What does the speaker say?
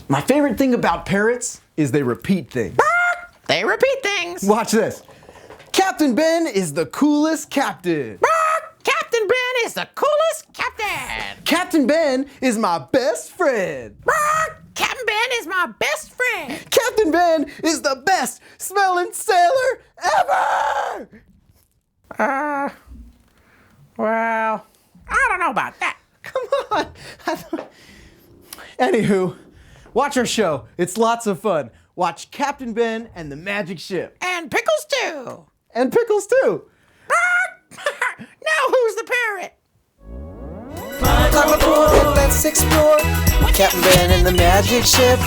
My favorite thing about parrots is they repeat things. They repeat things. Watch this. Captain Ben is the coolest captain. Captain Ben is the coolest captain. Captain Ben is my best friend. Captain Ben is my best friend. Captain Ben is the best smelling sailor ever! Well, I don't know about that. Come on. Anywho, watch our show. It's lots of fun. Watch Captain Ben and the Magic Ship. And Pickles too. And Pickles too. Now who's the parrot? Climb aboard and let's explore Captain Ben and the Magic Ship.